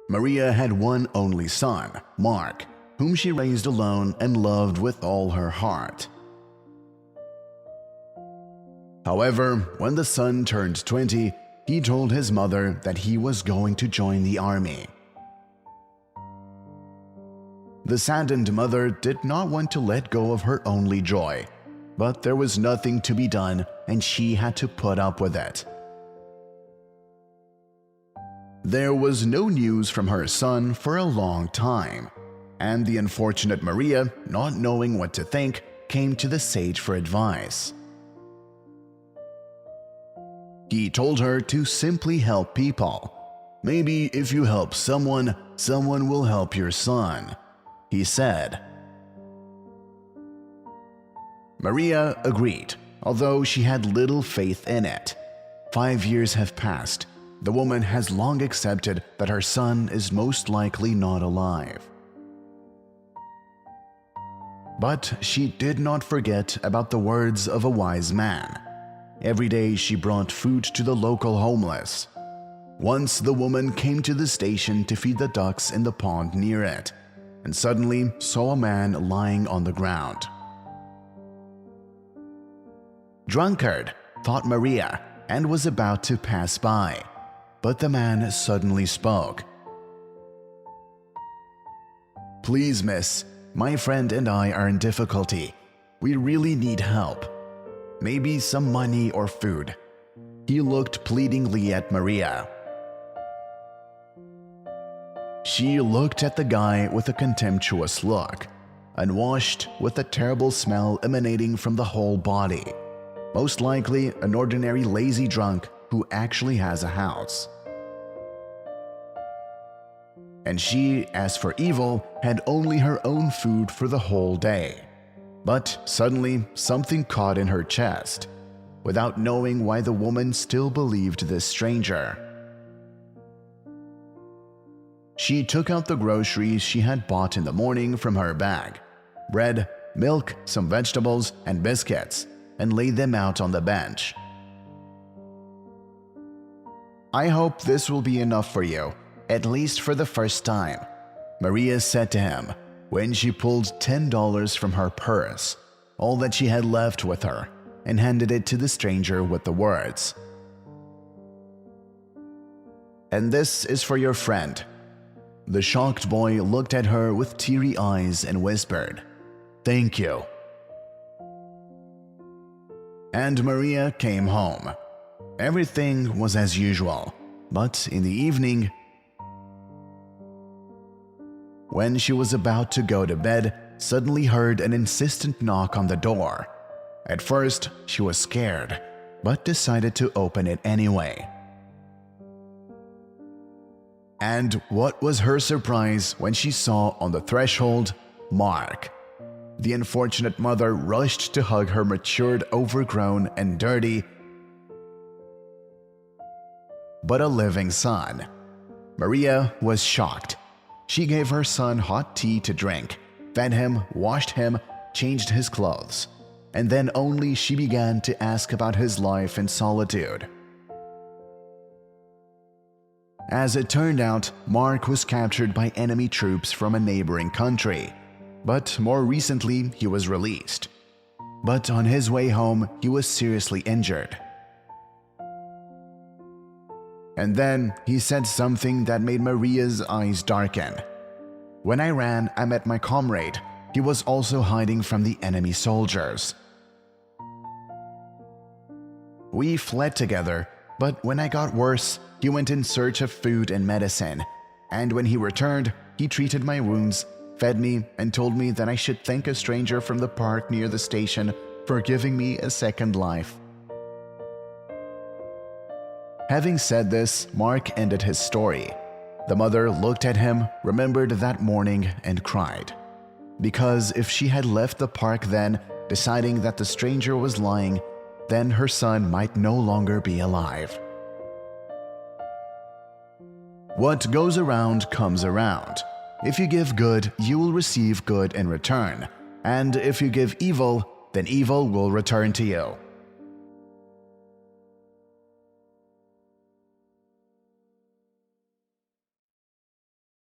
Maria had one only son, Mark, whom she raised alone and loved with all her heart. However, when the son turned 20, he told his mother that he was going to join the army. The saddened mother did not want to let go of her only joy, but there was nothing to be done and she had to put up with it. There was no news from her son for a long time, and the unfortunate Maria, not knowing what to think, came to the sage for advice. He told her to simply help people. Maybe if you help someone, someone will help your son, he said. Maria agreed, although she had little faith in it. 5 years have passed. The woman has long accepted that her son is most likely not alive. But she did not forget about the words of a wise man. Every day she brought food to the local homeless. Once the woman came to the station to feed the ducks in the pond near it, and suddenly saw a man lying on the ground. "Drunkard," thought Maria, and was about to pass by. But the man suddenly spoke. "Please, miss, my friend and I are in difficulty. We really need help. Maybe some money or food." He looked pleadingly at Maria. She looked at the guy with a contemptuous look, unwashed, with a terrible smell emanating from the whole body. Most likely an ordinary lazy drunk who actually has a house. And she, as for evil, had only her own food for the whole day. But suddenly something caught in her chest, without knowing why the woman still believed this stranger. She took out the groceries she had bought in the morning from her bag: bread, milk, some vegetables, and biscuits, and laid them out on the bench. "I hope this will be enough for you, at least for the first time," Maria said to him when she pulled $10 from her purse, all that she had left with her, and handed it to the stranger with the words, "And this is for your friend." The shocked boy looked at her with teary eyes and whispered, "Thank you." And Maria came home. Everything was as usual, but in the evening, when she was about to go to bed, suddenly heard an insistent knock on the door. At first, she was scared, but decided to open it anyway. And what was her surprise when she saw on the threshold Mark. The unfortunate mother rushed to hug her matured, overgrown, and dirty, but a living son. Maria was shocked. She gave her son hot tea to drink, fed him, washed him, changed his clothes, and then only she began to ask about his life in solitude. As it turned out, Mark was captured by enemy troops from a neighboring country, but more recently he was released. But on his way home, he was seriously injured. And then he said something that made Maria's eyes darken. "When I ran, I met my comrade. He was also hiding from the enemy soldiers. We fled together, but when I got worse, he went in search of food and medicine, and when he returned, he treated my wounds, fed me, and told me that I should thank a stranger from the park near the station for giving me a second life." Having said this, Mark ended his story. The mother looked at him, remembered that morning, and cried. Because if she had left the park then, deciding that the stranger was lying, then her son might no longer be alive. What goes around comes around. If you give good, you will receive good in return. And if you give evil, then evil will return to you.